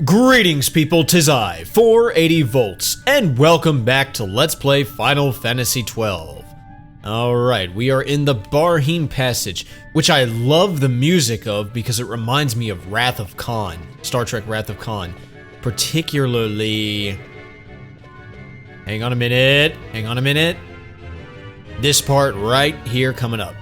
Greetings people, 'tis I, 480 volts, and welcome back to Let's Play Final Fantasy XII. Alright, we are in the Vaan passage, which I love the music of because it reminds me of Wrath of Khan, Star Trek Wrath of Khan. Particularly... Hang on a minute. This part right here coming up.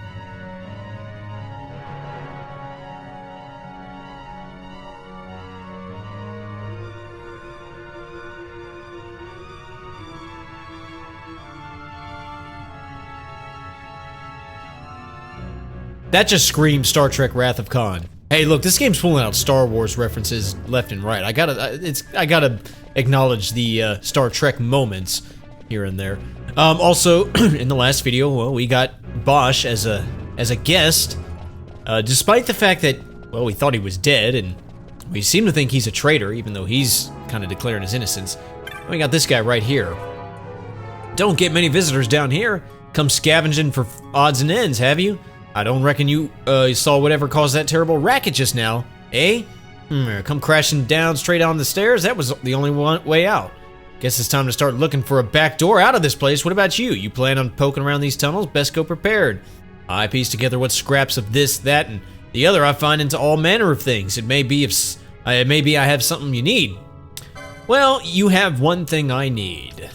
That just screams Star Trek Wrath of Khan. Hey, look, this game's pulling out Star Wars references left and right. I gotta acknowledge the Star Trek moments here and there. Also, in the last video, well, we got Bosch as a guest, despite the fact that, well, we thought he was dead, and we seem to think he's a traitor, even though he's kind of declaring his innocence. We got this guy right here. Don't get many visitors down here. Come scavenging for odds and ends, have you? I don't reckon you saw whatever caused that terrible racket just now, eh? Come crashing down straight down the stairs? That was the only way out. Guess it's time to start looking for a back door out of this place. What about you? You plan on poking around these tunnels? Best go prepared. I piece together what scraps of this, that, and the other I find into all manner of things. It may be I have something you need. Well, you have one thing I need.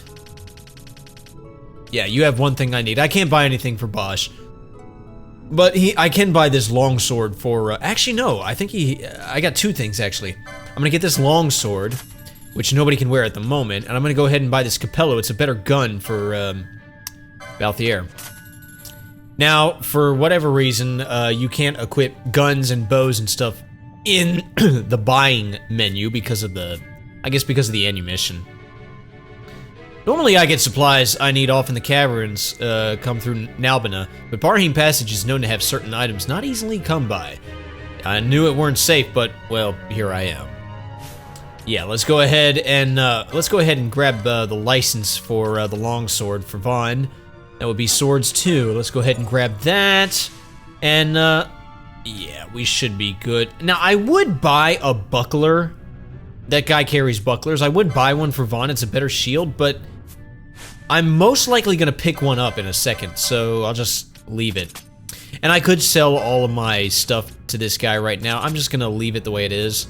Yeah, you have one thing I need. I can't buy anything for Bosch. But I can buy this longsword for, actually no, I think I got two things actually. I'm gonna get this longsword, which nobody can wear at the moment, and I'm gonna go ahead and buy this Capello. It's a better gun for, Balthier. Now, for whatever reason, you can't equip guns and bows and stuff in the buying menu because of the, I guess because of the ammunition. Normally I get supplies I need off in the caverns, come through Nalbina, but Vaan Passage is known to have certain items not easily come by. I knew it weren't safe, but, well, here I am. Yeah, let's go ahead and grab the license for the longsword for Vaan. That would be swords too. Let's go ahead and grab that, and yeah, we should be good. Now, I would buy a buckler. That guy carries bucklers. I would buy one for Vaan. It's a better shield, but I'm most likely gonna pick one up in a second, so I'll just leave it. And I could sell all of my stuff to this guy right now. I'm just gonna leave it the way it is.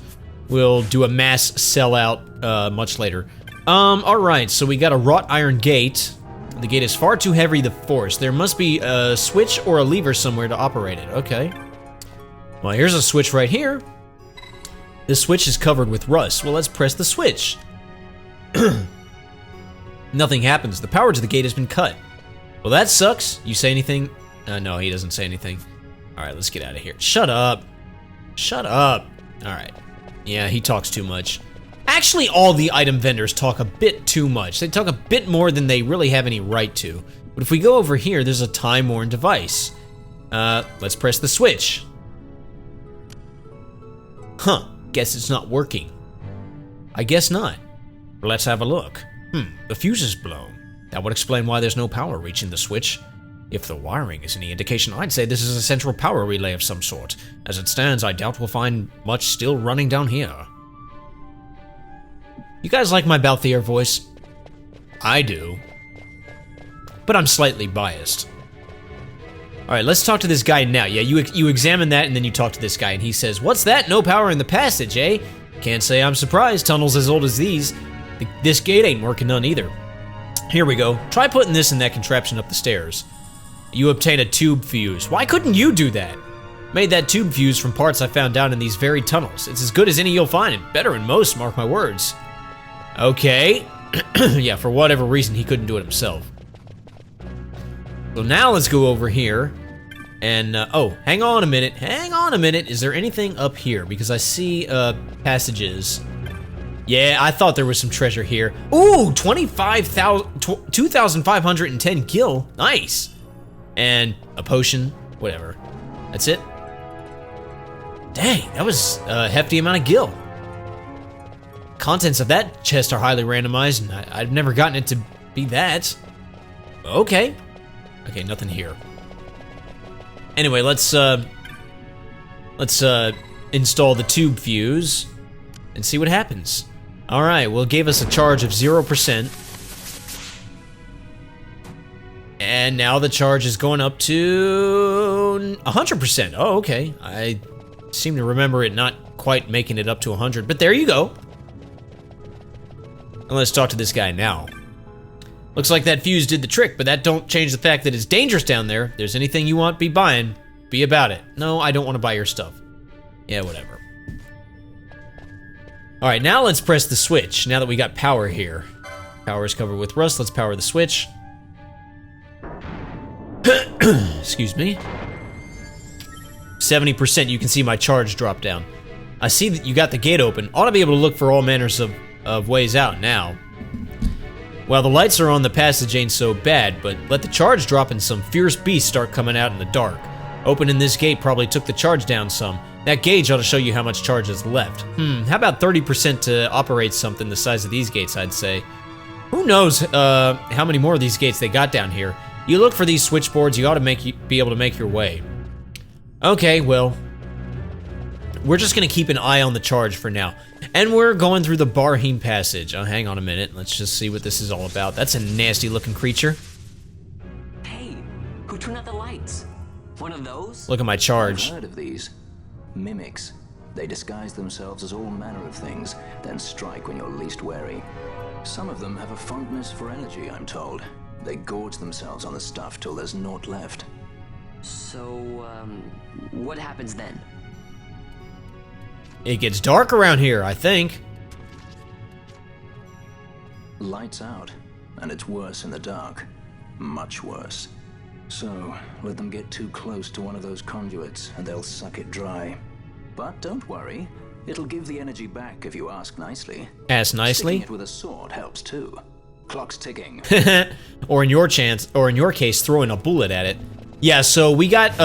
We'll do a mass sellout much later. Alright, so we got a wrought iron gate. The gate is far too heavy to force. There must be a switch or a lever somewhere to operate it. Okay. Well, here's a switch right here. This switch is covered with rust. Well, let's press the switch. Nothing happens. The power to the gate has been cut. Well, that sucks. You say anything? No, he doesn't say anything. Alright, let's get out of here. Shut up. Shut up. Alright. Yeah, he talks too much. Actually, all the item vendors talk a bit too much. They talk a bit more than they really have any right to. But if we go over here, there's a time-worn device. Let's press the switch. Huh. Guess it's not working. I guess not. Let's have a look. The fuse is blown. That would explain why there's no power reaching the switch. If the wiring is any indication, I'd say this is a central power relay of some sort. As it stands, I doubt we'll find much still running down here. You guys like my Balthier voice? I do. But I'm slightly biased. Alright, let's talk to this guy now. Yeah, you examine that and then you talk to this guy and he says, "What's that? No power in the passage, eh? Can't say I'm surprised. Tunnels as old as these. This gate ain't working none either. Here we go. Try putting this in that contraption up the stairs. You obtain a tube fuse. Why couldn't you do that? Made that tube fuse from parts I found down in these very tunnels. It's as good as any you'll find, and better than most, mark my words." Okay. Yeah, for whatever reason, he couldn't do it himself. So now let's go over here, and, oh, hang on a minute, is there anything up here? Because I see, passages. Yeah, I thought there was some treasure here. Ooh, 2,510 gil, nice. And a potion, whatever. That's it. Dang, that was a hefty amount of gil. Contents of that chest are highly randomized, and I've never gotten it to be that. Okay. Okay, nothing here. Anyway, let's install the tube fuse. and see what happens. Alright, well, it gave us a charge of 0%. And now the charge is going up to 100%. Oh, okay. I seem to remember it not quite making it up to 100, but there you go. And let's talk to this guy now. Looks like that fuse did the trick, but that don't change the fact that it's dangerous down there. If there's anything you want, be buying. Be about it. No, I don't want to buy your stuff. Yeah, whatever. Alright, now let's press the switch, now that we got power here. Power is covered with rust, let's power the switch. Excuse me. 70%, you can see my charge drop down. I see that you got the gate open. Ought to be able to look for all manners of ways out now. Well, the lights are on, the passage ain't so bad, but let the charge drop and some fierce beasts start coming out in the dark. Opening this gate probably took the charge down some. That gauge ought to show you how much charge is left. How about 30% to operate something the size of these gates, I'd say. Who knows how many more of these gates they got down here. You look for these switchboards, you ought to be able to make your way. Okay, well, we're just gonna keep an eye on the charge for now. And we're going through the Barheem passage. Oh, hang on a minute, let's just see what this is all about. That's a nasty looking creature. Hey, who turned out the lights? One of those? Look at my charge. I've heard of these. Mimics. They disguise themselves as all manner of things, then strike when you're least wary. Some of them have a fondness for energy, I'm told. They gorge themselves on the stuff till there's naught left. So, what happens then? It gets dark around here, I think. Lights out, and it's worse in the dark. Much worse. So, let them get too close to one of those conduits, and they'll suck it dry. But don't worry, it'll give the energy back if you ask nicely. Ask nicely? Sticking it with a sword helps too. Clock's ticking. or in your case, throwing a bullet at it. Yeah, so we got,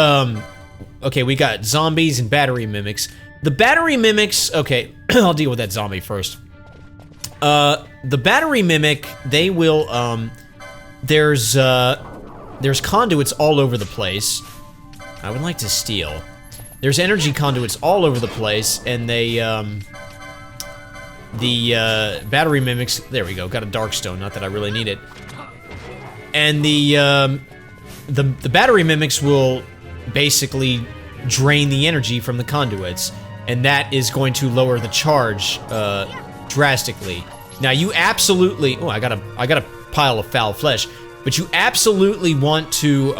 okay, we got zombies and battery mimics. The battery mimics, okay, I'll deal with that zombie first. The battery mimic, they will, there's conduits all over the place. I would like to steal. There's energy conduits all over the place, and they, the battery mimics, there we go, got a dark stone, not that I really need it. And the battery mimics will basically drain the energy from the conduits, and that is going to lower the charge drastically. Now you absolutely, oh, I got a pile of foul flesh, but you absolutely want to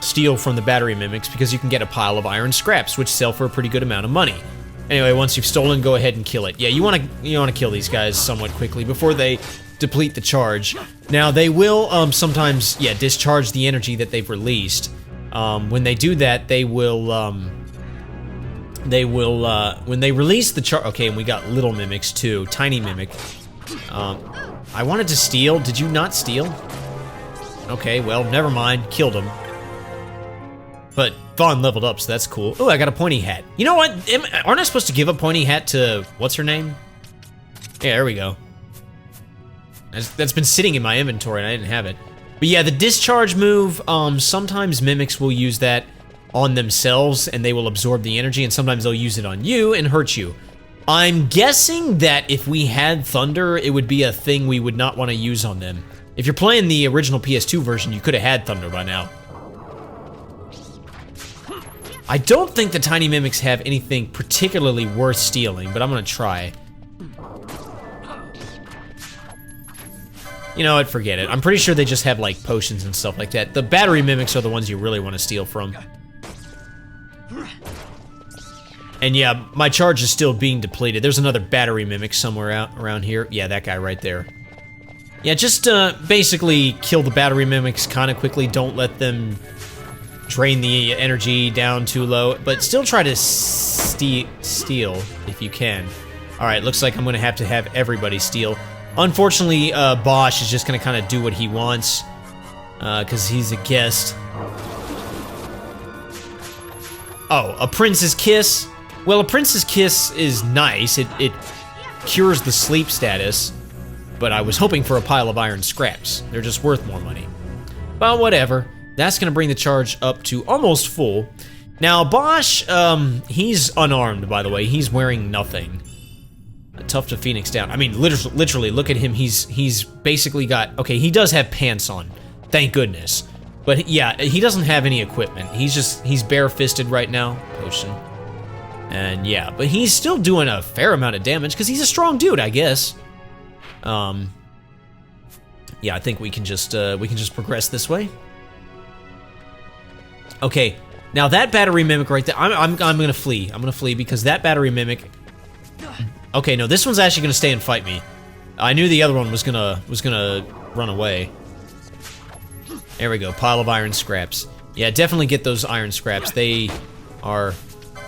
steal from the battery mimics because you can get a pile of iron scraps, which sell for a pretty good amount of money. Anyway, once you've stolen, go ahead and kill it. Yeah, you want to kill these guys somewhat quickly before they deplete the charge. Now they will sometimes, yeah, discharge the energy that they've released. When they do that, they will when they release the charge. Okay, and we got little mimics too, tiny mimic. I wanted to steal. Did you not steal? Okay, well, never mind. Killed him. But Vaan leveled up, so that's cool. Oh, I got a pointy hat. You know what? Aren't I supposed to give a pointy hat to what's her name? Yeah, there we go. That's been sitting in my inventory and I didn't have it. But yeah, the discharge move, sometimes mimics will use that on themselves and they will absorb the energy, and sometimes they'll use it on you and hurt you. I'm guessing that if we had thunder, it would be a thing we would not want to use on them. If you're playing the original PS2 version, you could have had thunder by now. I don't think the tiny mimics have anything particularly worth stealing, but I'm gonna try. You know what, forget it. I'm pretty sure they just have like potions and stuff like that. The battery mimics are the ones you really want to steal from. And yeah, my charge is still being depleted. There's another battery mimic somewhere out around here. Yeah, that guy right there. Yeah, just basically kill the battery mimics kind of quickly. Don't let them drain the energy down too low, but still try to steal if you can. Alright, looks like I'm gonna have to have everybody steal. Unfortunately, Bosch is just gonna kind of do what he wants, because he's a guest. Oh, a prince's kiss? Well, a prince's kiss is nice. It cures the sleep status, but I was hoping for a pile of iron scraps. They're just worth more money. Well, whatever. That's gonna bring the charge up to almost full. Now, Bosch, he's unarmed, by the way. He's wearing nothing. Tough to Phoenix down. I mean, literally, look at him. He's basically got... Okay, he does have pants on. Thank goodness. But yeah, he doesn't have any equipment. He's bare-fisted right now. Potion. And yeah, but he's still doing a fair amount of damage because he's a strong dude, I guess. Yeah, I think we can just progress this way. Okay, now that battery mimic right there, I'm gonna flee. I'm gonna flee because that battery mimic... Okay, no, this one's actually gonna stay and fight me. I knew the other one was gonna run away. There we go, pile of iron scraps. Yeah, definitely get those iron scraps. They are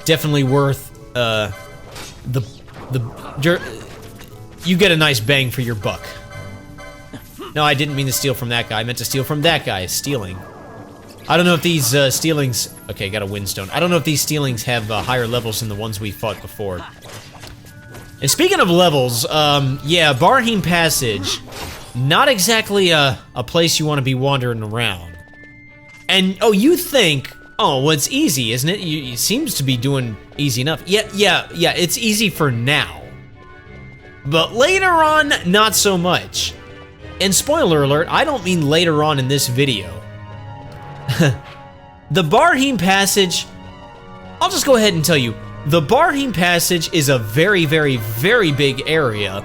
definitely worth you get a nice bang for your buck. No, I didn't mean to steal from that guy. I meant to steal from that guy. Stealing. I don't know if these stealings... Okay, got a windstone. I don't know if these stealings have higher levels than the ones we fought before. And speaking of levels, yeah, Barheem Passage, not exactly a place you want to be wandering around. And, oh, you think, oh, well, it's easy, isn't it? It seems to be doing easy enough. Yeah, it's easy for now. But later on, not so much. And spoiler alert, I don't mean later on in this video. The Barheem Passage, I'll just go ahead and tell you, the Barheem Passage is a very, very, very big area,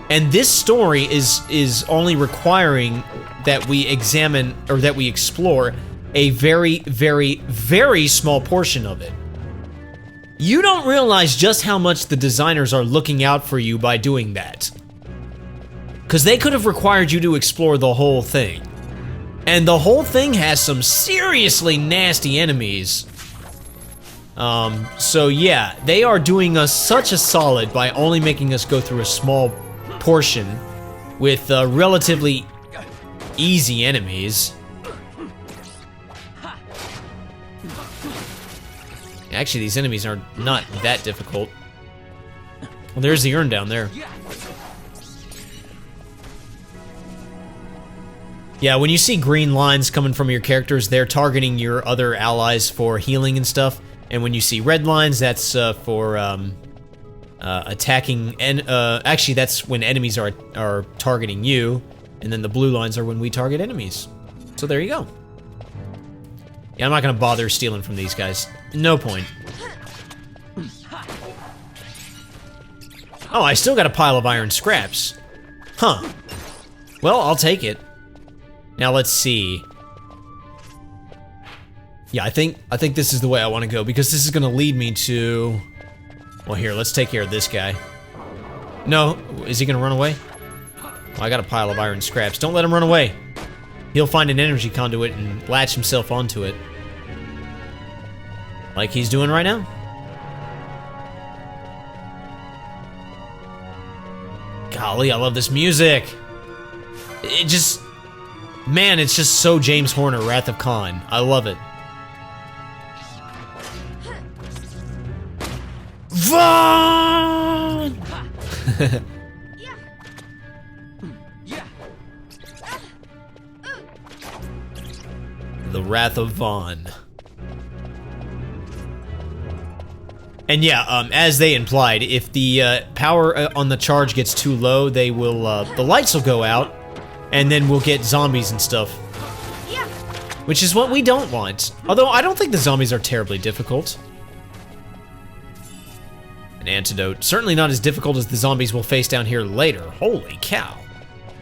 and this story is only requiring that we examine, or that we explore, a very, very, very small portion of it. You don't realize just how much the designers are looking out for you by doing that. Because they could have required you to explore the whole thing. And the whole thing has some seriously nasty enemies. So yeah, they are doing us such a solid by only making us go through a small portion with relatively easy enemies. Actually, these enemies are not that difficult. Well, there's the urn down there. Yeah, when you see green lines coming from your characters, they're targeting your other allies for healing and stuff. And when you see red lines, that's for attacking, and actually that's when enemies are targeting you, and then the blue lines are when we target enemies. So there you go. Yeah, I'm not gonna bother stealing from these guys. No point. Oh, I still got a pile of iron scraps. Huh. Well, I'll take it. Now let's see. Yeah, I think this is the way I want to go, because this is gonna lead me to... Well, here, let's take care of this guy. No, is he gonna run away? Well, I got a pile of iron scraps. Don't let him run away. He'll find an energy conduit and latch himself onto it. Like he's doing right now. Golly, I love this music. It just... Man, it's just so James Horner, Wrath of Khan. I love it. Vaan! The Wrath of Vaan. And yeah, as they implied, if the power on the charge gets too low, they will, the lights will go out, and then we'll get zombies and stuff. Which is what we don't want. Although, I don't think the zombies are terribly difficult. An antidote. Certainly not as difficult as the zombies we'll face down here later. Holy cow.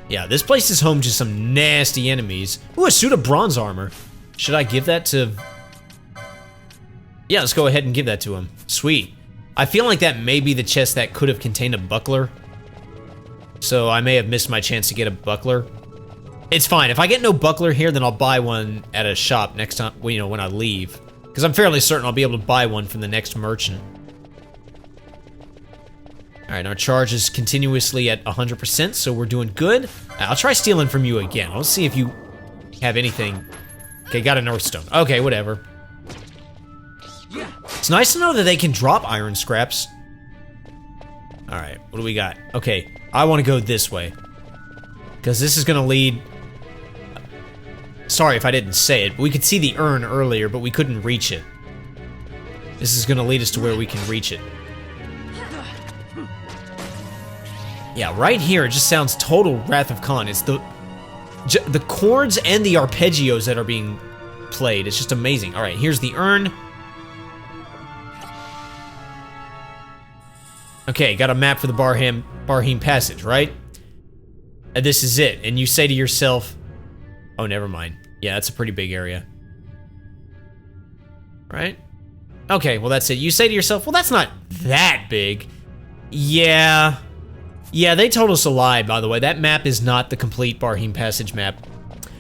Yeah, this place is home to some nasty enemies. Ooh, a suit of bronze armor. Should I give that to... Yeah, let's go ahead and give that to him. Sweet. I feel like that may be the chest that could have contained a buckler. So I may have missed my chance to get a buckler. It's fine. If I get no buckler here, then I'll buy one at a shop next time, you know, when I leave. Because I'm fairly certain I'll be able to buy one from the next merchant. Alright, our charge is continuously at 100%, so we're doing good. I'll try stealing from you again. Let's see if you have anything. Okay, got a North Stone. Okay, whatever. It's nice to know that they can drop iron scraps. Alright, what do we got? Okay, I want to go this way. Because this is going to lead... Sorry if I didn't say it, but we could see the urn earlier, but we couldn't reach it. This is going to lead us to where we can reach it. Yeah, right here, it just sounds total Wrath of Khan. It's the chords and the arpeggios that are being played. It's just amazing. All right, here's the urn. Okay, got a map for the Barhim Passage, right? And this is it. And you say to yourself, oh, never mind. Yeah, that's a pretty big area. Right? Okay, well, that's it. You say to yourself, well, that's not that big. Yeah. Yeah, they told us a lie, by the way. That map is not the complete Barhim Passage map.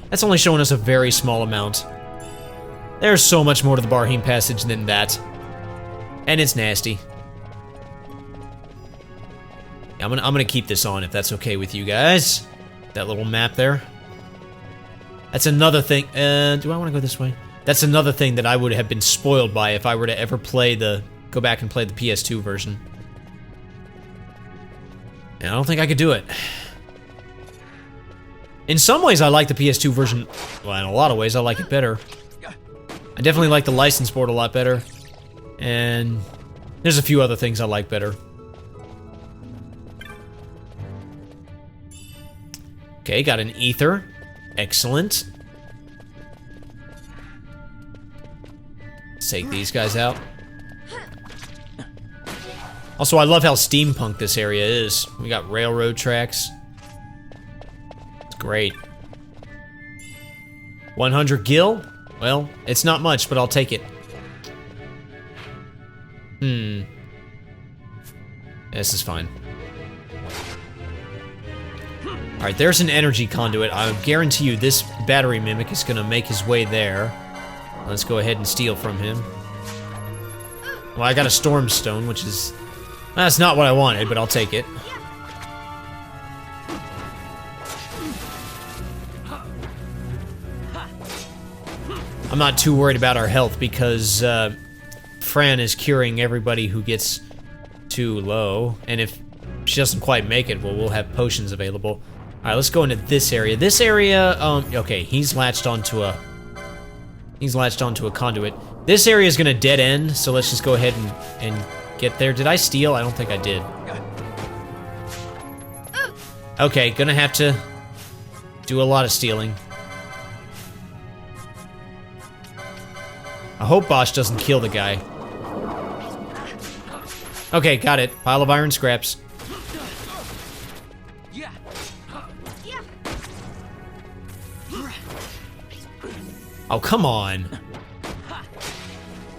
That's only showing us a very small amount. There's so much more to the Barhim Passage than that. And it's nasty. I'm gonna keep this on if that's okay with you guys. That little map there. That's another thing. Do I want to go this way? That's another thing that I would have been spoiled by if I were to ever go back and play the PS2 version. And I don't think I could do it. In some ways, I like the PS2 version. Well, in a lot of ways, I like it better. I definitely like the license board a lot better. And there's a few other things I like better. Okay, got an ether. Excellent. Let's take these guys out. Also, I love how steampunk this area is. We got railroad tracks. It's great. 100 gil? Well, it's not much, but I'll take it. This is fine. Alright, there's an energy conduit. I guarantee you this battery mimic is gonna make his way there. Let's go ahead and steal from him. Well, I got a storm stone, which is... That's not what I wanted, but I'll take it. I'm not too worried about our health because Fran is curing everybody who gets too low. And if she doesn't quite make it, well, we'll have potions available. Alright, let's go into this area. This area, okay, he's latched onto a conduit. This area is gonna dead end, so let's just go ahead and get there. Did I steal? I don't think I did. Okay, gonna have to do a lot of stealing. I hope Bosch doesn't kill the guy. Okay, got it. Pile of iron scraps. Oh, come on.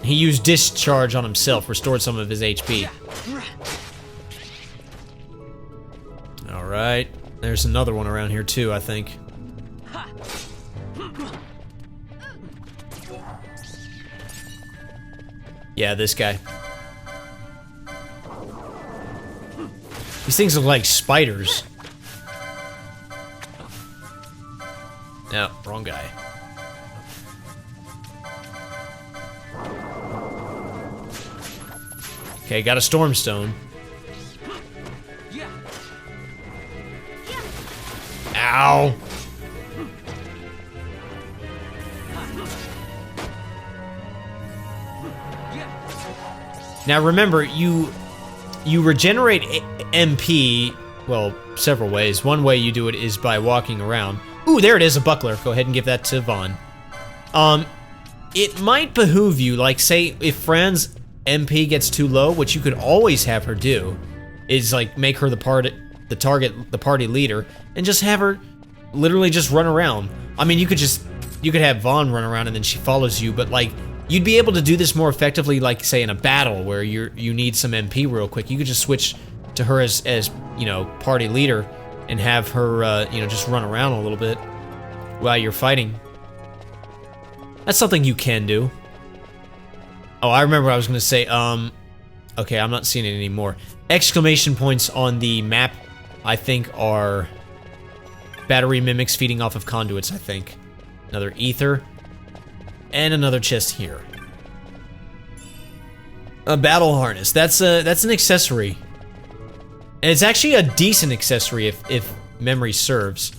He used discharge on himself, restored some of his HP. Alright. There's another one around here too, I think. Yeah, this guy. These things look like spiders. No, wrong guy. Okay, got a storm stone. Ow! Now remember, you regenerate MP, well, several ways. One way you do it is by walking around. Ooh, there it is, a buckler. Go ahead and give that to Vaan. It might behoove you, like, say, if Fran's MP gets too low, which you could always have her do, is like make her the party leader, and just have her literally just run around. I mean, you could have Vaan run around and then she follows you, but like you'd be able to do this more effectively, like say in a battle where you need some MP real quick. You could just switch to her as you know, party leader, and have her you know, just run around a little bit while you're fighting. That's something you can do. Oh, I remember what I was gonna say. Okay, I'm not seeing it anymore. Exclamation points on the map, I think, are battery mimics feeding off of conduits, I think. Another ether. And another chest here. A battle harness. That's an accessory. And it's actually a decent accessory if memory serves.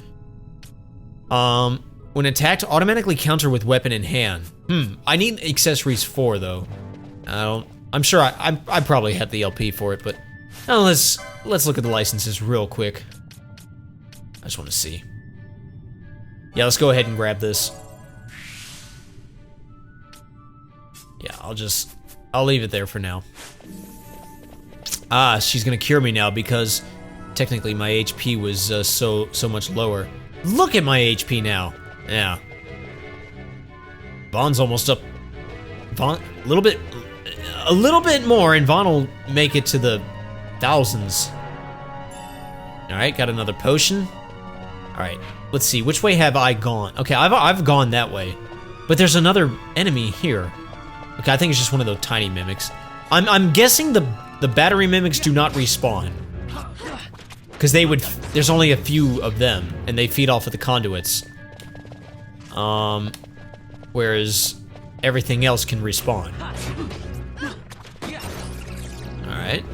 When attacked, automatically counter with weapon in hand. I need accessories 4 though. I'm sure I probably had the LP for it, but Now let's look at the licenses real quick. I just want to see. Yeah, let's go ahead and grab this. Yeah, I'll leave it there for now. Ah, she's gonna cure me now because technically my HP was so much lower. Look at my HP now. Yeah. Vaughn's almost up. Vaughn, a little bit more, and Vaughn will make it to the thousands. All right, got another potion. All right, let's see. Which way have I gone? Okay, I've gone that way, but there's another enemy here. Okay, I think it's just one of those tiny mimics. I'm guessing the battery mimics do not respawn, because there's only a few of them, and they feed off of the conduits. Whereas everything else can respawn. Alright.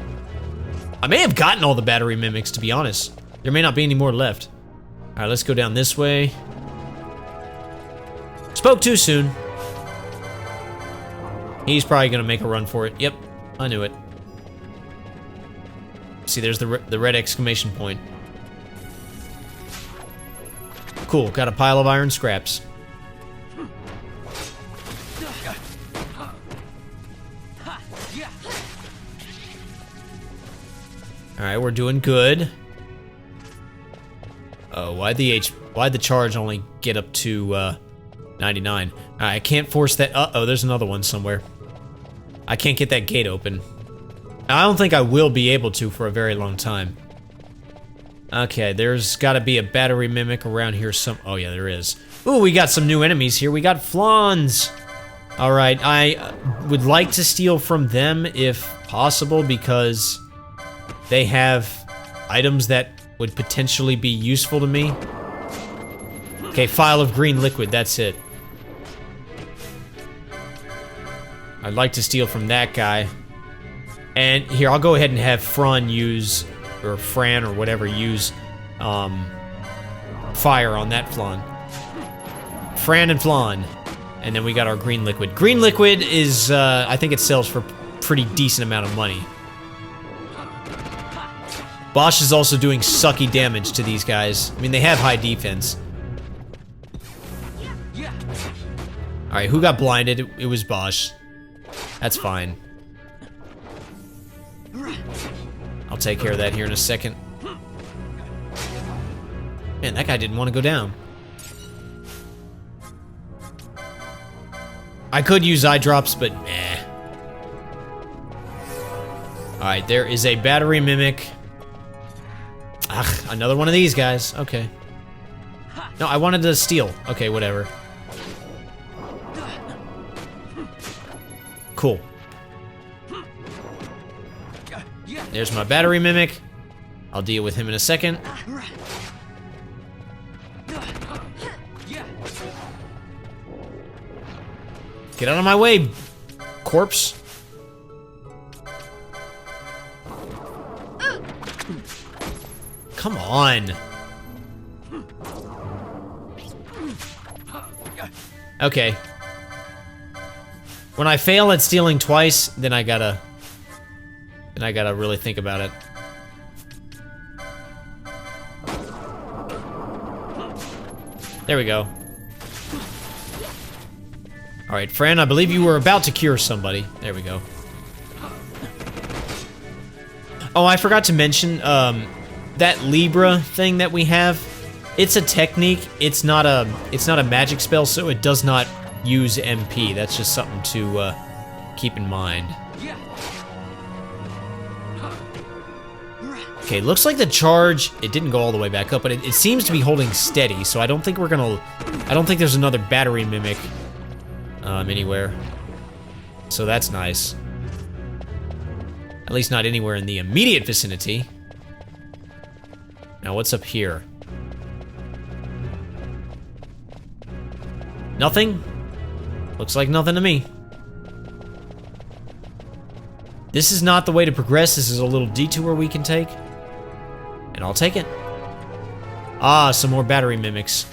I may have gotten all the battery mimics, to be honest. There may not be any more left. Alright, let's go down this way. Spoke too soon. He's probably gonna make a run for it. Yep, I knew it. See, there's the red exclamation point. Cool, got a pile of iron scraps. Alright, we're doing good. Oh, why'd the charge only get up to 99? Alright, I can't force that. Uh-oh, there's another one somewhere. I can't get that gate open. I don't think I will be able to for a very long time. Okay, there's gotta be a battery mimic around here oh yeah, there is. Ooh, we got some new enemies here. We got Flans. Alright, I would like to steal from them if possible because they have items that would potentially be useful to me. Okay, phial of green liquid, that's it. I'd like to steal from that guy. And here, I'll go ahead and have Fran or Fran or whatever use fire on that Flan. Fran and Flan. And then we got our green liquid. Green liquid is, I think it sells for a pretty decent amount of money. Bosch is also doing sucky damage to these guys. I mean, they have high defense. Alright, who got blinded? It was Bosch. That's fine. I'll take care of that here in a second. Man, that guy didn't want to go down. I could use eye drops, but meh. Alright, there is a battery mimic. Ugh, another one of these guys. Okay. No, I wanted to steal. Okay, whatever. Cool. There's my battery mimic. I'll deal with him in a second. Get out of my way, corpse. Come on. Okay. When I fail at stealing twice, then I gotta really think about it. There we go. Alright, Fran, I believe you were about to cure somebody. There we go. Oh, I forgot to mention, that Libra thing that we have, it's a technique, it's not a magic spell, so it does not use MP. That's just something to keep in mind. Okay, looks like the charge, it didn't go all the way back up, but it seems to be holding steady, so I don't think there's another battery mimic anywhere. So that's nice. At least not anywhere in the immediate vicinity. Now what's up here? Nothing? Looks like nothing to me. This is not the way to progress. This is a little detour we can take. And I'll take it. Ah, some more battery mimics.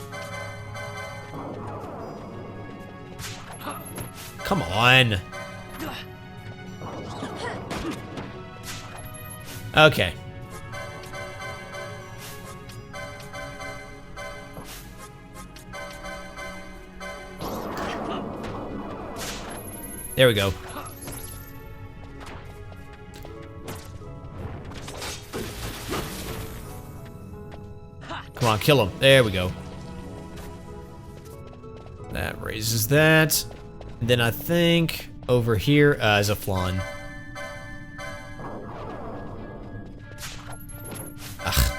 Come on. Okay. There we go. Come on, kill him. There we go. That raises that. And then I think over here is a flan. Ugh.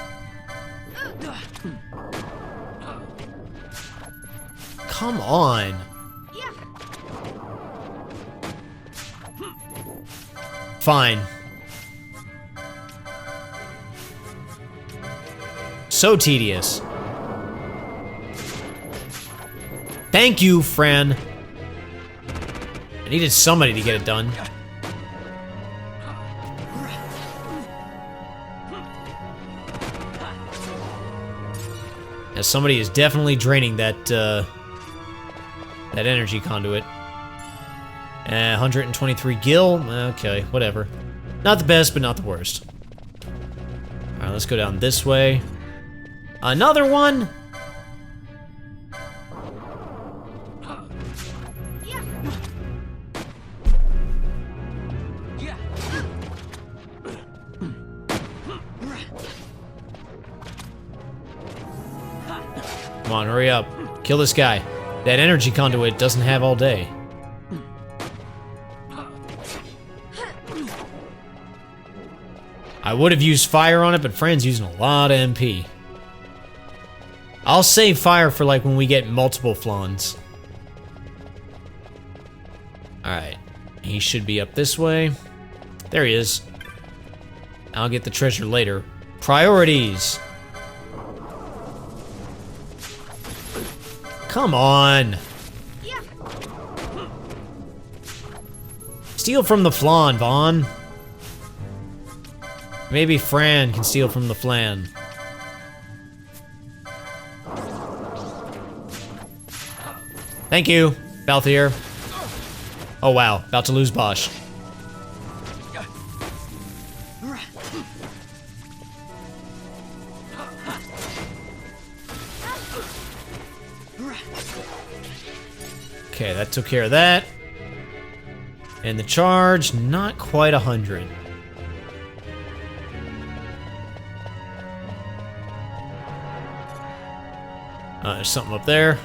Come on. Fine. So tedious. Thank you, Fran. I needed somebody to get it done. Yeah, somebody is definitely draining that that energy conduit. 123 gil. Okay, whatever. Not the best, but not the worst. All right, let's go down this way. Another one. Come on, hurry up. Kill this guy. That energy conduit doesn't have all day. I would have used fire on it, but Fran's using a lot of MP. I'll save fire for like when we get multiple flans. Alright. He should be up this way. There he is. I'll get the treasure later. Priorities. Come on. Steal from the flan, Vaan. Maybe Fran can steal from the flan. Thank you, Balthier. Oh wow, about to lose Bosch. Okay, that took care of that. And the charge, not quite 100. There's something up there.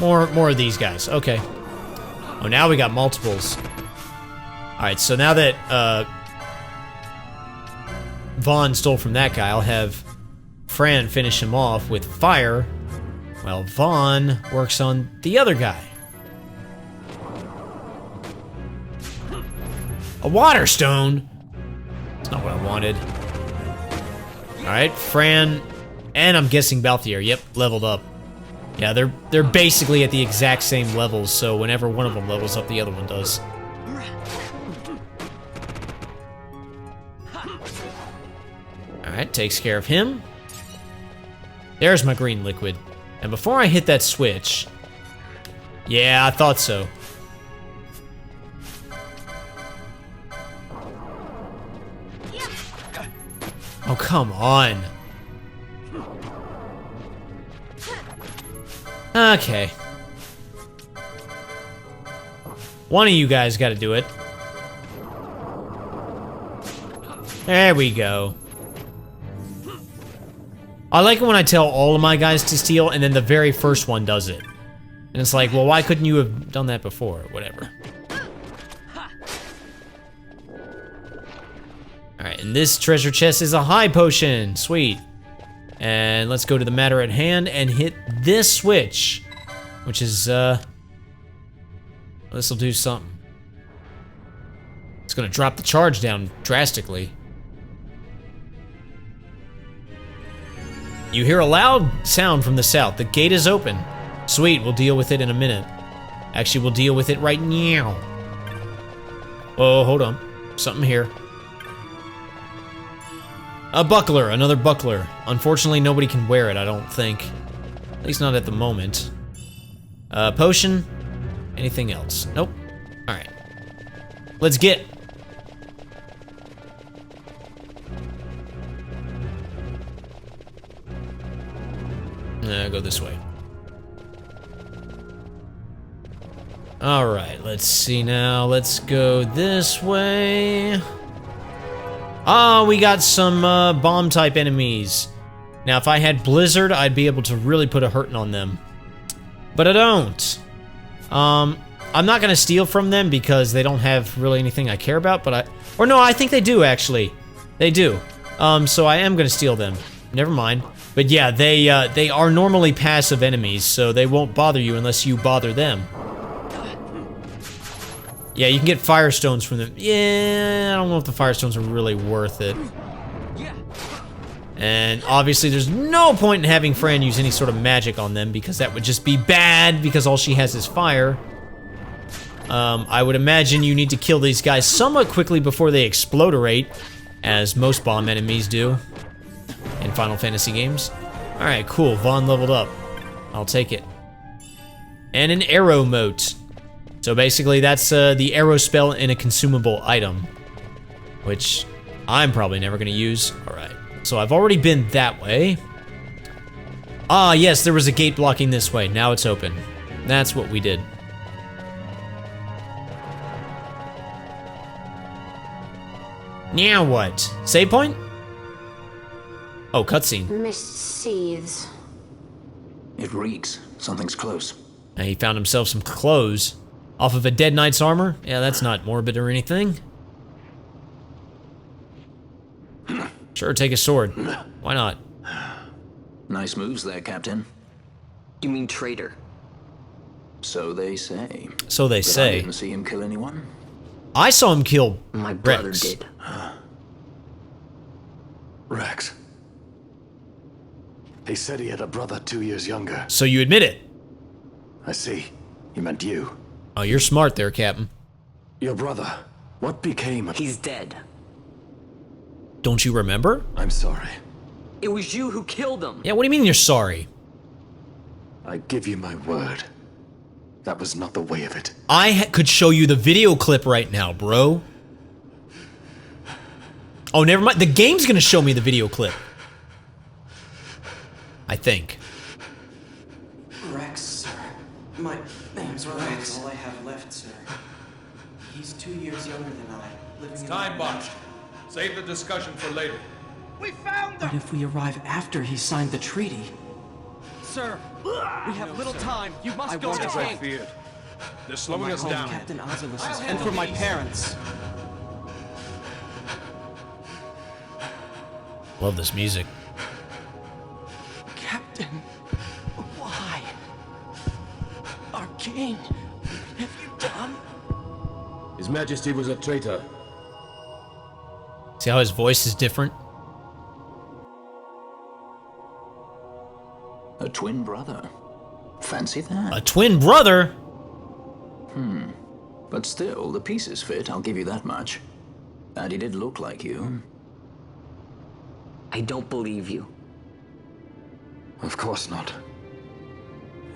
More of these guys. Okay. Oh, now we got multiples. Alright, so now that Vaan stole from that guy, I'll have Fran finish him off with fire, while Vaan works on the other guy. A water stone? That's not what I wanted. Alright, Fran, and I'm guessing Balthier, yep, leveled up. Yeah, they're basically at the exact same levels, so whenever one of them levels up, the other one does. Alright, takes care of him. There's my green liquid. And before I hit that switch... Yeah, I thought so. Oh, come on. Okay. One of you guys gotta do it. There we go. I like it when I tell all of my guys to steal and then the very first one does it. And it's like, well, why couldn't you have done that before? Whatever. Alright, and this treasure chest is a high potion. Sweet. And let's go to the matter at hand and hit this switch. Which is, this'll do something. It's gonna drop the charge down drastically. You hear a loud sound from the south. The gate is open. Sweet, we'll deal with it in a minute. Actually, we'll deal with it right now. Oh, hold on. Something here. A buckler, another buckler. Unfortunately, nobody can wear it, I don't think. At least not at the moment. Potion? Anything else? Nope. Alright. Let's get. go this way. Alright, let's see now. Let's go this way. Oh, we got some bomb-type enemies. Now, if I had Blizzard, I'd be able to really put a hurting on them. But I don't. I'm not gonna steal from them because they don't have really anything I care about, but or no, I think they do, actually. They do. So I am gonna steal them. Never mind. But yeah, they are normally passive enemies, so they won't bother you unless you bother them. Yeah, you can get Firestones from them. Yeah, I don't know if the Firestones are really worth it. And obviously there's no point in having Fran use any sort of magic on them because that would just be bad because all she has is fire. I would imagine you need to kill these guys somewhat quickly before they explodorate, as most bomb enemies do in Final Fantasy games. Alright, cool. Vaan leveled up. I'll take it. And an arrow mote. So basically that's the arrow spell in a consumable item, which I'm probably never going to use. Alright, so I've already been that way. Ah, yes, there was a gate blocking this way. Now it's open. That's what we did. Now what? Save point? Oh, cutscene. Mist seethes. It reeks. Something's close. And he found himself some clothes. Off of a dead knight's armor? Yeah, that's not morbid or anything. Sure, take a sword. Why not? Nice moves there, Captain. You mean traitor? So they say. So they But I say. didn't see him kill anyone. I saw him kill My brother Rex. did. Rex. He said he had a brother 2 years younger. So you admit it. I see. He meant you. Oh, you're smart there, Captain. Your brother. What became of... He's dead. Don't you remember? I'm sorry. It was you who killed him. Yeah, what do you mean you're sorry? I give you my word. That was not the way of it. I could show you the video clip right now, bro. Oh, never mind. The game's gonna show me the video clip. I think. Rex, sir. My name's Rex. All I have left, sir. He's 2 years younger than I. Living in Time, Bosch. Save the discussion for later. But if we arrive after he signed the treaty, Sir, we have little time. You must go to As I gate. feared. They're slowing us home, down. Captain Ozilus's, and for my parents. Love this music. Captain, why? Our king, what have you done? His Majesty was a traitor. See how his voice is different? A twin brother. Fancy that. A twin brother? But still, the pieces fit, I'll give you that much. And he did look like you. I don't believe you. Of course not.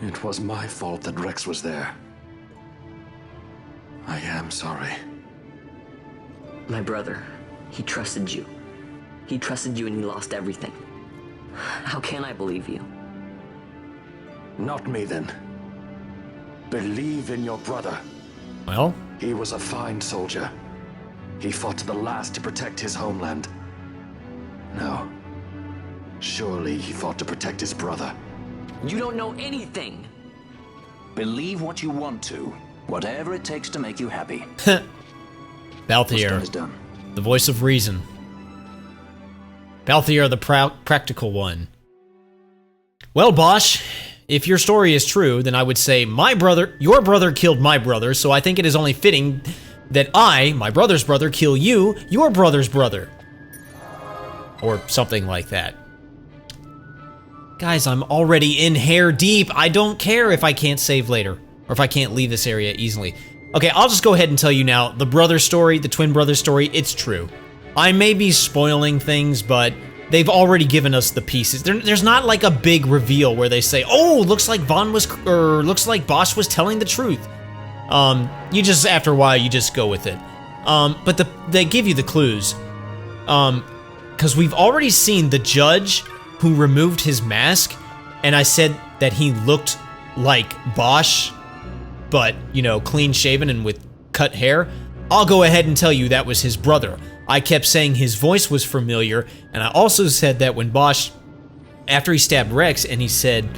It was my fault that Rex was there. I am sorry. My brother, he trusted you. He trusted you and he lost everything. How can I believe you? Not me, then. Believe in your brother. Well, He was a fine soldier. He fought to the last to protect his homeland. No. Surely he fought to protect his brother. You don't know anything. Believe what you want to. Whatever it takes to make you happy. What's done Balthier, is done. the voice of reason. Balthier, the practical one. Well, Bosch, if your story is true, then I would say your brother killed my brother, so I think it is only fitting that I, my brother's brother, kill you, your brother's brother. Or something like that. Guys, I'm already in hair deep. I don't care if I can't save later, or if I can't leave this area easily. Okay, I'll just go ahead and tell you now, the brother story, the twin brother story, it's true. I may be spoiling things, but they've already given us the pieces. There's not like a big reveal where they say, oh, looks like looks like Bosch was telling the truth. You just, after a while, you just go with it. But they give you the clues. Because we've already seen the judge who removed his mask, and I said, that he looked like Bosch, but, you know, clean shaven and with cut hair, I'll go ahead and tell you that was his brother. I kept saying his voice was familiar, and I also said that when Bosch, after he stabbed Rex and he said,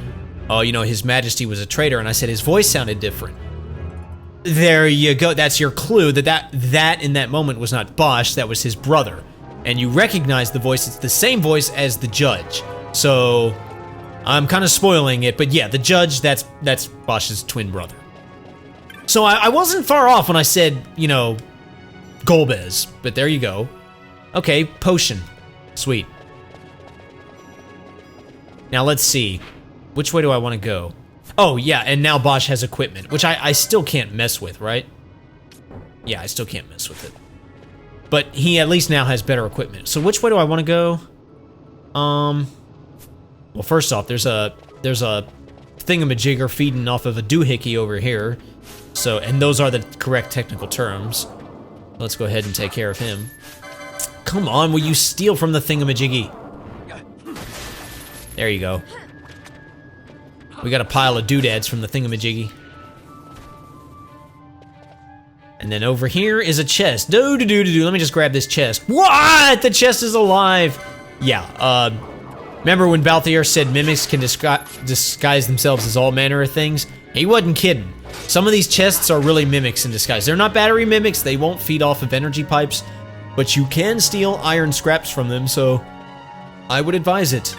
oh, you know, His Majesty was a traitor, and I said his voice sounded different. There you go. That's your clue that in that moment was not Bosch, that was his brother. And you recognize the voice. It's the same voice as the judge. So I'm kind of spoiling it, but yeah, the judge, that's Bosch's twin brother. So I wasn't far off when I said, you know, Golbez, but there you go. Okay, potion. Sweet. Now let's see. Which way do I want to go? Oh, yeah, and now Bosch has equipment, which I still can't mess with, right? Yeah, I still can't mess with it. But he at least now has better equipment. So which way do I want to go? Well, first off, there's a thingamajigger feeding off of a doohickey over here. So, and those are the correct technical terms. Let's go ahead and take care of him. Come on, will you steal from the thingamajiggy? There you go. We got a pile of doodads from the thingamajiggy. And then over here is a chest. Let me just grab this chest. What? The chest is alive. Yeah, remember when Balthier said mimics can disguise themselves as all manner of things? He wasn't kidding. Some of these chests are really mimics in disguise. They're not battery mimics. They won't feed off of energy pipes. But you can steal iron scraps from them, so I would advise it.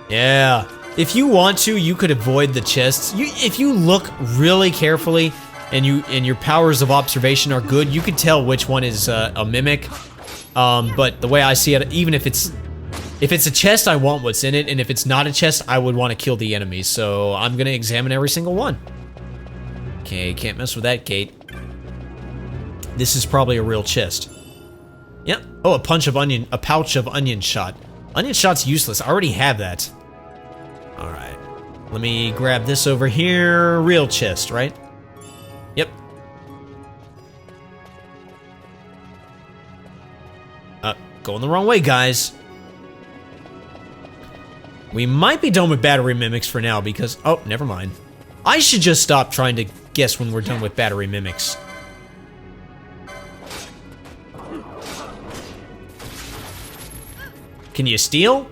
Yeah. If you want to, you could avoid the chests. If you look really carefully and your powers of observation are good, you could tell which one is a mimic. But the way I see it, even if it's a chest, I want what's in it, and if it's not a chest, I would want to kill the enemies. So I'm gonna examine every single one. Okay, can't mess with that gate. This is probably a real chest. Yep. Oh, a pouch of onion shot. Onion shot's useless. I already have that. All right. Let me grab this over here. Real chest, right? Yep. Going the wrong way, guys. We might be done with battery mimics for now because... Oh, never mind. I should just stop trying to guess when we're done with battery mimics. Can you steal?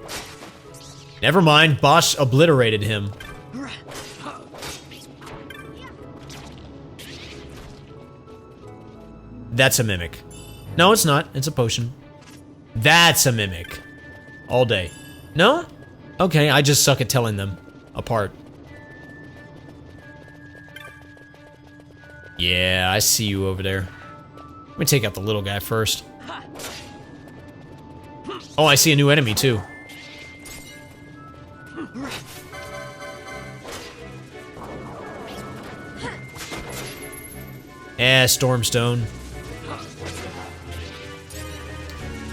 Never mind, Bosch obliterated him. That's a mimic. No, it's not. It's a potion. That's a mimic. All day. No? Okay, I just suck at telling them apart. Yeah, I see you over there. Let me take out the little guy first. Oh, I see a new enemy, too. Stormstone.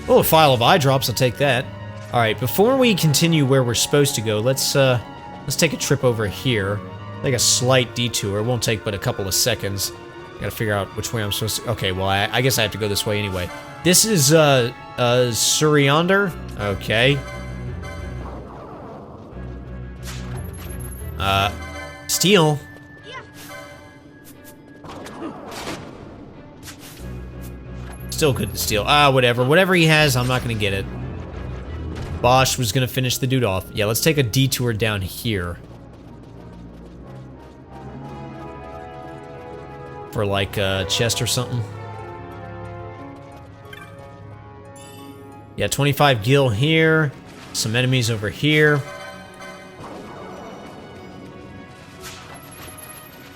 Oh, a file of eye drops, I'll take that. Alright, before we continue where we're supposed to go, let's take a trip over here. Take a slight detour. It won't take but a couple of seconds. Gotta figure out which way I'm supposed to... Okay, well, I guess I have to go this way anyway. This is, Suriander? Okay. Steel? Still couldn't steal. Whatever. Whatever he has, I'm not gonna get it. Bosch was gonna finish the dude off. Yeah, let's take a detour down here. For like a chest or something. Yeah, 25 gil here. Some enemies over here.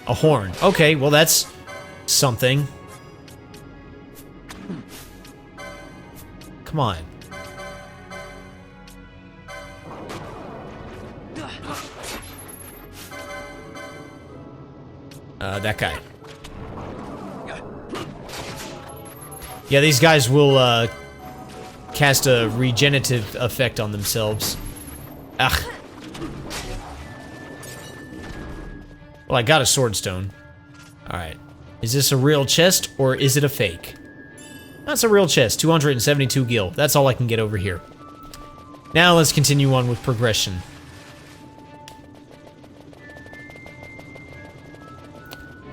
A horn. Okay, well that's something. Come on. That guy. Yeah, these guys will, cast a regenerative effect on themselves. Ugh. Well, I got a sword stone. Alright. Is this a real chest, or is it a fake? That's a real chest. 272 gil. That's all I can get over here. Now let's continue on with progression.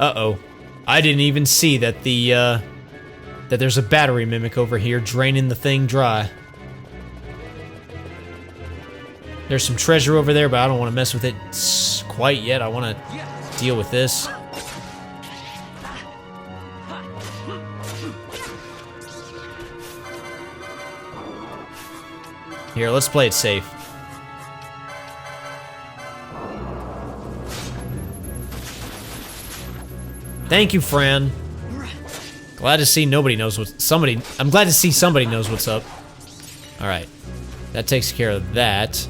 Uh-oh. I didn't even see that that there's a battery mimic over here draining the thing dry. There's some treasure over there, but I don't want to mess with it quite yet. I want to deal with this. Here, let's play it safe. Thank you, Fran. Glad to see nobody knows I'm glad to see somebody knows what's up. Alright. That takes care of that.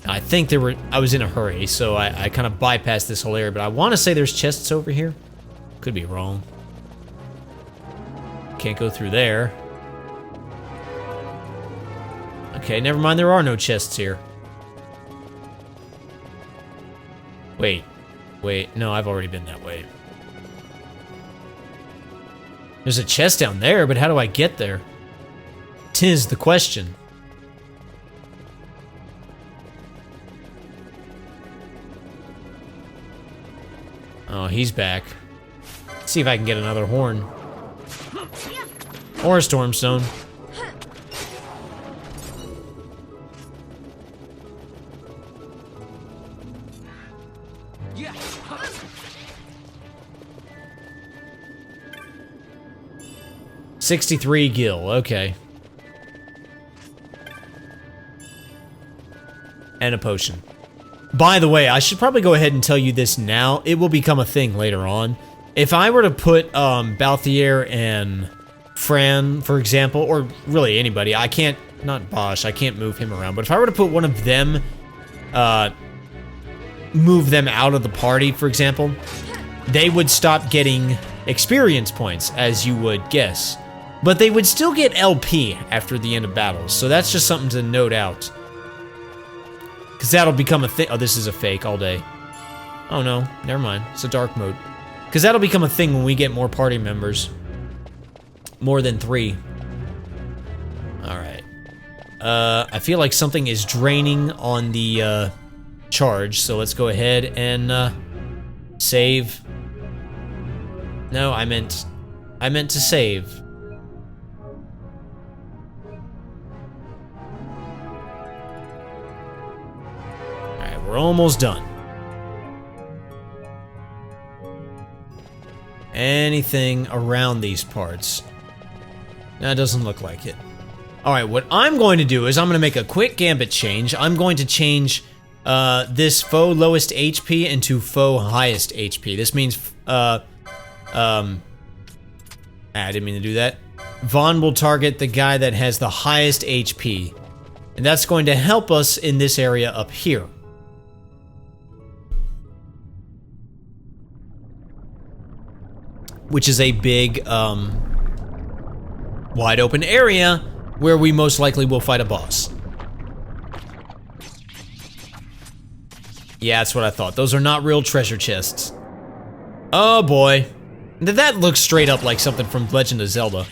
I think I was in a hurry, so I kind of bypassed this whole area, but I want to say there's chests over here. Could be wrong. Can't go through there. Okay, never mind, there are no chests here. Wait, no, I've already been that way. There's a chest down there, but how do I get there? 'Tis the question. Oh, he's back. Let's see if I can get another horn. Or a stormstone. Yeah. 63 gil, okay. And a potion. By the way, I should probably go ahead and tell you this now. It will become a thing later on. If I were to put Balthier and Fran, for example, or really anybody, I can't, not Bosch, I can't move him around, but if I were to put one of them, move them out of the party, for example, they would stop getting experience points, as you would guess. But they would still get LP after the end of battles, so that's just something to note out. Because that'll become a thing. Oh, this is a fake all day. Oh no, never mind. It's a dark mode. Because that'll become a thing when we get more party members. More than 3. Alright. I feel like something is draining on the charge, so let's go ahead and save. No, I meant to save. We're almost done. Anything around these parts? That doesn't look like it. Alright, what I'm going to do is I'm going to make a quick gambit change. I'm going to change this faux lowest HP into faux highest HP. This means, I didn't mean to do that. Vaan will target the guy that has the highest HP. And that's going to help us in this area up here. Which is a big, wide open area where we most likely will fight a boss. Yeah, that's what I thought. Those are not real treasure chests. Oh boy. That looks straight up like something from Legend of Zelda.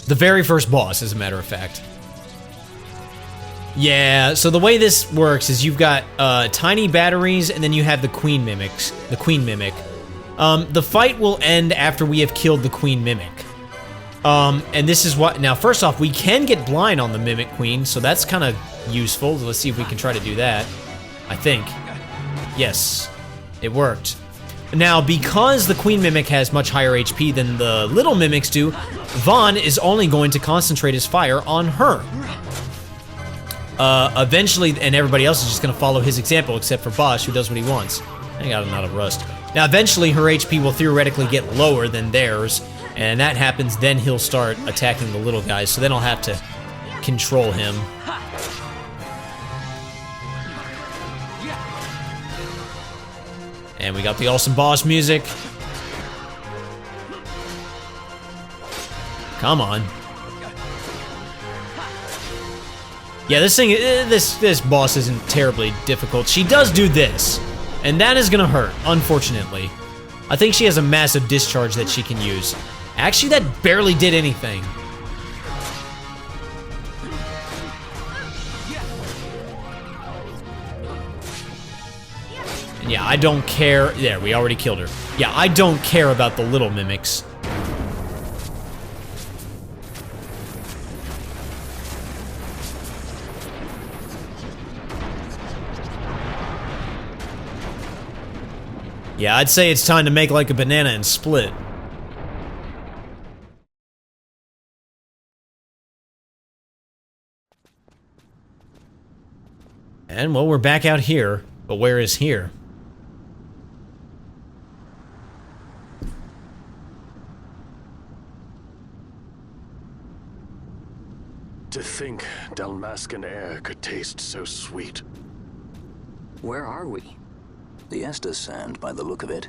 The very first boss, as a matter of fact. Yeah, so the way this works is you've got tiny batteries, and then you have the Queen Mimics. The Queen Mimic. The fight will end after we have killed the Queen Mimic. And this is what... Now, first off, we can get blind on the Mimic Queen, so that's kind of useful. Let's see if we can try to do that. I think. Yes, it worked. Now, because the Queen Mimic has much higher HP than the little Mimics do, Vaan is only going to concentrate his fire on her. Eventually, and everybody else is just going to follow his example, except for Bosch, who does what he wants. I got him out of rust. Now, eventually, her HP will theoretically get lower than theirs, and that happens, then he'll start attacking the little guys, so then I'll have to control him. And we got the awesome boss music. Come on. Yeah, this thing, this boss isn't terribly difficult. She does do this, and that is gonna hurt, unfortunately. I think she has a massive discharge that she can use. Actually, that barely did anything. Yeah, I don't care. There, we already killed her. Yeah, I don't care about the little mimics. Yeah, I'd say it's time to make like a banana and split. And, well, we're back out here. But where is here? To think Dalmascan air could taste so sweet. Where are we? The Estes Sand, by the look of it.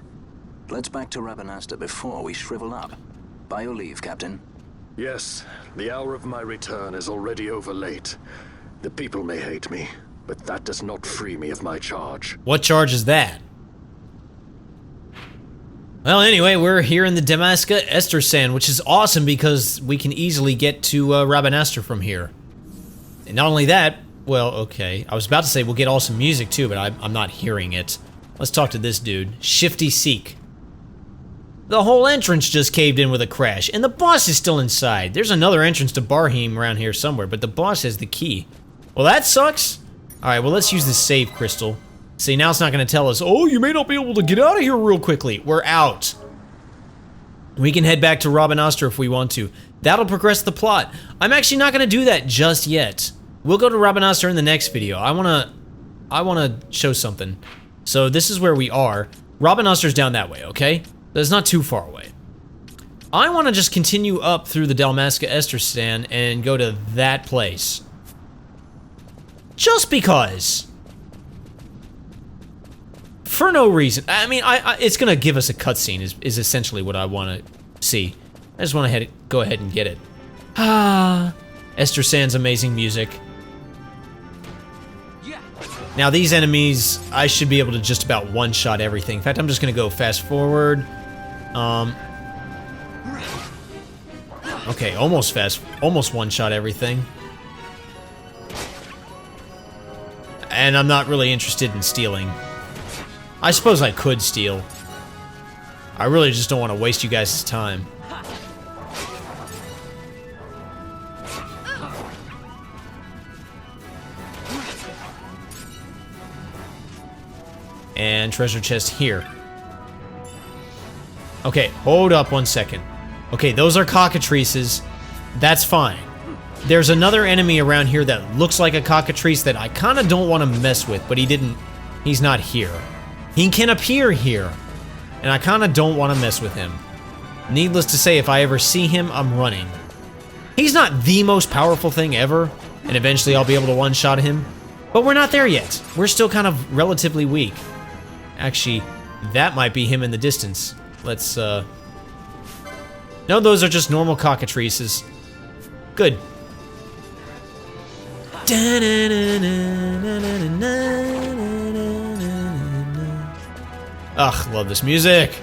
Let's back to Rabanasta before we shrivel up. By your leave, Captain. Yes, the hour of my return is already over late. The people may hate me, but that does not free me of my charge. What charge is that? Well, anyway, we're here in the Damasca Ester Sand, which is awesome because we can easily get to Rabanasta from here. And not only that, well, okay, I was about to say we'll get awesome music too, but I'm not hearing it. Let's talk to this dude, Shifty Seek. The whole entrance just caved in with a crash, and the boss is still inside. There's another entrance to Barheim around here somewhere, but the boss has the key. Well, that sucks. Alright, well, let's use the save crystal. See, now it's not going to tell us, oh, you may not be able to get out of here real quickly. We're out. We can head back to Rabanasta if we want to. That'll progress the plot. I'm actually not going to do that just yet. We'll go to Rabanasta in the next video. I want to show something. So this is where we are. Rabanasta's down that way, okay? That's not too far away. I want to just continue up through the Dalmasca Ester Sand and go to that place. Just because. For no reason. I mean, it's going to give us a cutscene is essentially what I want to see. I just want to go ahead and get it. Ah, Ester Sand's amazing music. Now these enemies, I should be able to just about one-shot everything. In fact, I'm just going to go fast forward. Okay, almost one-shot everything. And I'm not really interested in stealing. I suppose I could steal. I really just don't want to waste you guys' time. And treasure chest here. Okay, hold up one second. Okay, those are cockatrices. That's fine. There's another enemy around here that looks like a cockatrice that I kind of don't want to mess with, but he's not here. He can appear here, and I kind of don't want to mess with him. Needless to say, if I ever see him, I'm running. He's not the most powerful thing ever, and eventually I'll be able to one-shot him, but we're not there yet. We're still kind of relatively weak. Actually, that might be him in the distance. Let's, No, those are just normal cockatrices. Good. Ugh, love this music.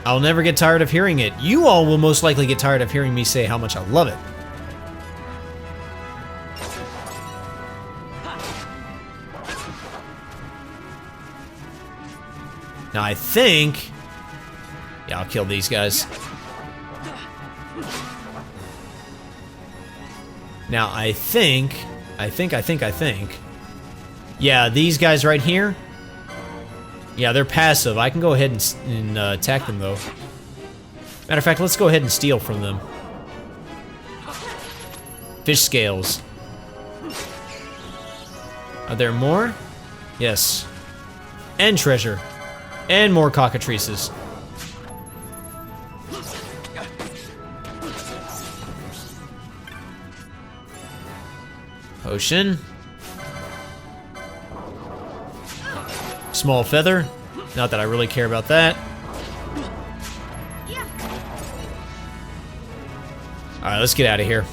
I'll never get tired of hearing it. You all will most likely get tired of hearing me say how much I love it. Now I think... Yeah, I'll kill these guys. Now I think... Yeah, these guys right here... Yeah, they're passive. I can go ahead and attack them, though. Matter of fact, let's go ahead and steal from them. Fish scales. Are there more? Yes. And treasure. And more cockatrices. Potion. Small feather. Not that I really care about that. Alright, let's get out of here.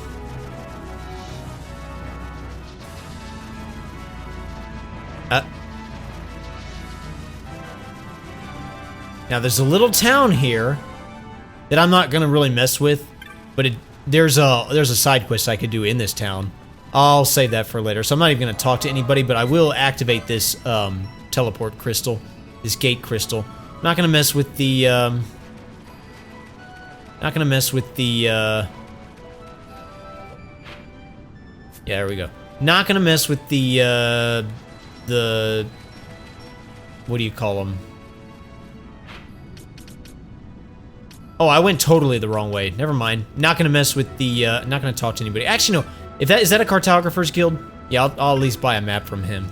Now there's a little town here that I'm not gonna really mess with, but there's a side quest I could do in this town. I'll save that for later. So I'm not even going to talk to anybody, but I will activate this teleport crystal, this gate crystal. I'm not going to mess with the... not going to mess with the... yeah, there we go. Not going to mess with the... what do you call them? Oh, I went totally the wrong way. Never mind. Not going to mess with the... not going to talk to anybody. Actually, no. If that is that a cartographer's guild? Yeah, I'll at least buy a map from him.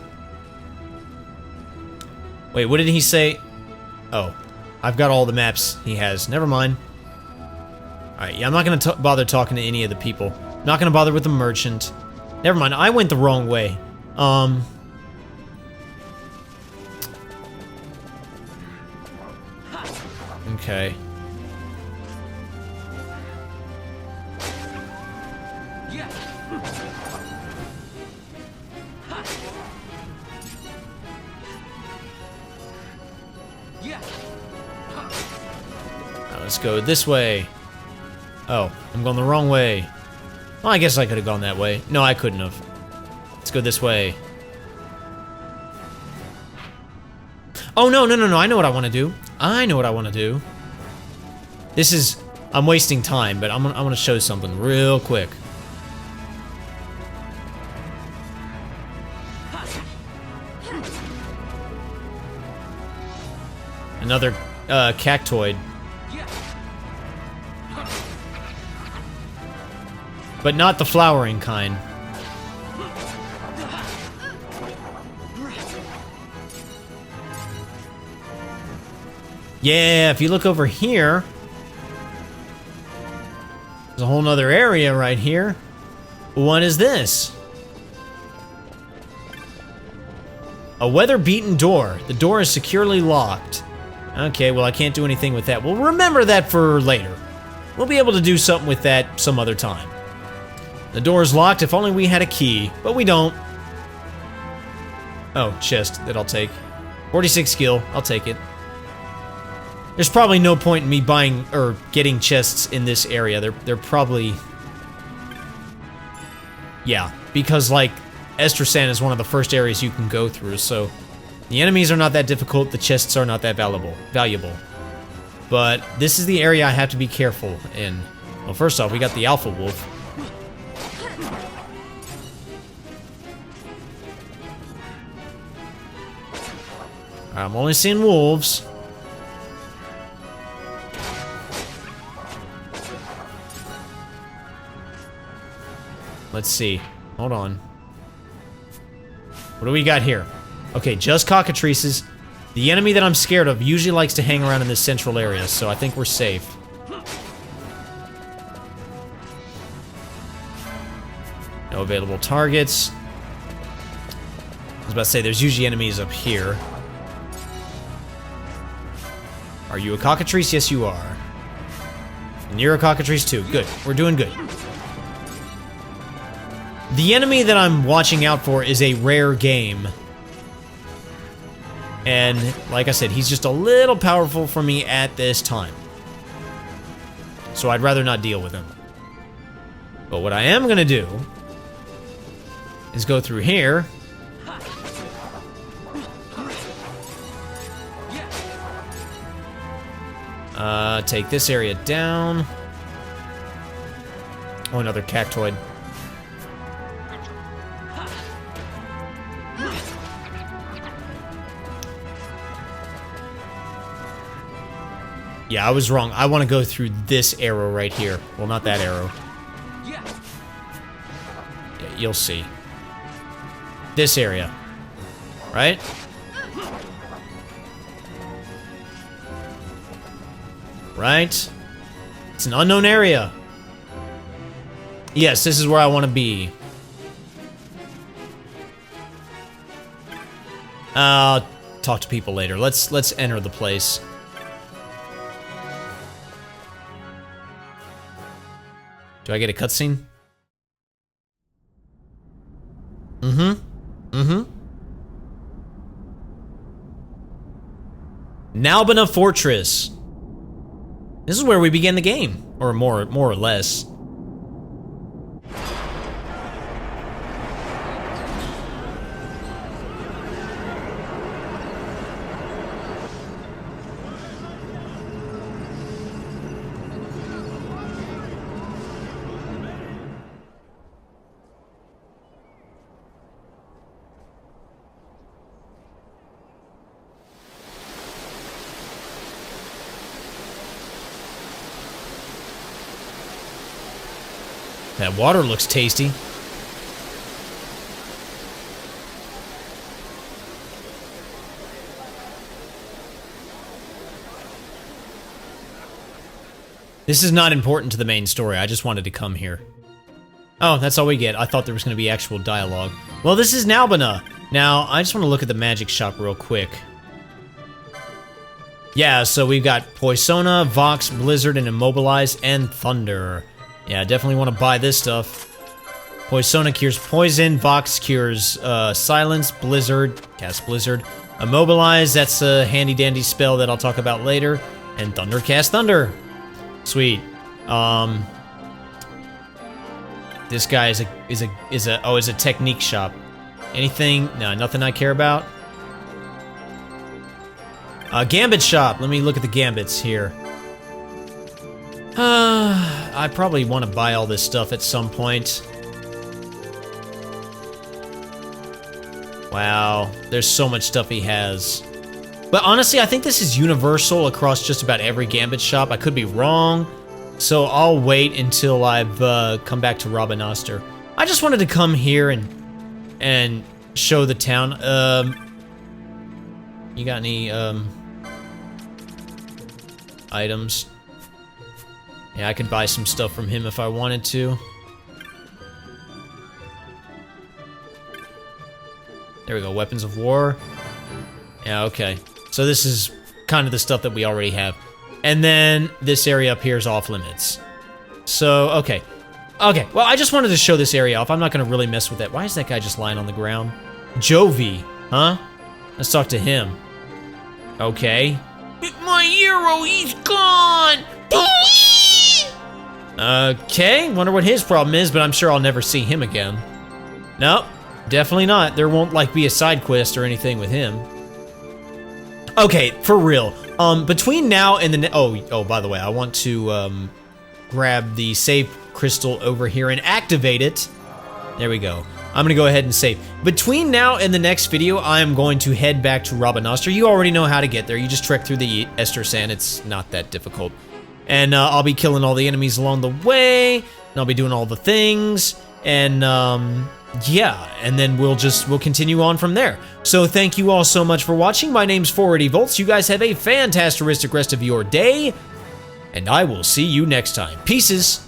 Wait, what did he say? Oh, I've got all the maps he has. Never mind. Alright, yeah, I'm not going to bother talking to any of the people. Not going to bother with the merchant. Never mind, I went the wrong way. Okay. Let's go this way. Oh, I'm going the wrong way. Well, I guess I could have gone that way. No, I couldn't have. Let's go this way. Oh, no, no, no, no. I know what I want to do. I know what I want to do. This is... I'm wasting time, but I'm gonna show something real quick. Another cactoid. But not the flowering kind. Yeah, if you look over here, there's a whole nother area right here. What is this? A weather-beaten door. The door is securely locked. Okay, well, I can't do anything with that. We'll remember that for later. We'll be able to do something with that some other time. The door's locked. If only we had a key, but we don't. Oh, chest that I'll take. 46 skill. I'll take it. There's probably no point in me buying or getting chests in this area. They're probably... Yeah, because, like, Estrasan is one of the first areas you can go through, so... The enemies are not that difficult, the chests are not that valuable. But this is the area I have to be careful in. Well, first off, we got the Alpha Wolf. I'm only seeing wolves. Let's see. Hold on. What do we got here? Okay, just cockatrices. The enemy that I'm scared of usually likes to hang around in this central area, so I think we're safe. No available targets. I was about to say, there's usually enemies up here. Are you a cockatrice? Yes, you are. And you're a cockatrice too. Good. We're doing good. The enemy that I'm watching out for is a rare game. And, like I said, he's just a little powerful for me at this time. So I'd rather not deal with him. But what I am gonna do is go through here. Take this area down. Oh, another cactoid. Yeah, I was wrong. I want to go through this arrow right here. Well, not that arrow. Yeah, you'll see. This area. Right? Right? It's an unknown area. Yes, this is where I want to be. I'll talk to people later. Let's enter the place. Do I get a cutscene? Nalbina Fortress. This is where we begin the game, or more or less. That water looks tasty. This is not important to the main story. I just wanted to come here. Oh, that's all we get. I thought there was going to be actual dialogue. Well, this is Nalbina. Now, I just want to look at the magic shop real quick. Yeah, so we've got Poisona, Vox, Blizzard, and Immobilize, and Thunder. Yeah, definitely want to buy this stuff. Poisona cures poison, Vox cures silence, Blizzard, cast Blizzard. Immobilize, that's a handy-dandy spell that I'll talk about later. And Thunder, cast Thunder. Sweet. This guy is a technique shop. Anything? No, nothing I care about. Gambit shop. Let me look at the gambits here. I probably want to buy all this stuff at some point. Wow, there's so much stuff he has. But honestly, I think this is universal across just about every gambit shop. I could be wrong, so I'll wait until I've come back to Rabanastre. I just wanted to come here and show the town. You got any items? Yeah, I could buy some stuff from him if I wanted to. There we go, weapons of war. Yeah, okay. So this is kind of the stuff that we already have. And then this area up here is off limits. So, okay. Okay, well, I just wanted to show this area off. I'm not gonna really mess with that. Why is that guy just lying on the ground? Jovi, huh? Let's talk to him. Okay. My hero, he's gone! Okay, wonder what his problem is, but I'm sure I'll never see him again. Nope, definitely not. There won't, like, be a side quest or anything with him. Okay, for real. Between now and the oh, by the way, I want to grab the save crystal over here and activate it. There we go. I'm gonna go ahead and save. Between now and the next video, I am going to head back to Rabanastre. You already know how to get there. You just trek through the Ester Sand. It's not that difficult. And I'll be killing all the enemies along the way, and I'll be doing all the things, and yeah, and then we'll continue on from there. So thank you all so much for watching. My name's 480 Volts. You guys have a fantastic rest of your day, and I will see you next time. Pieces.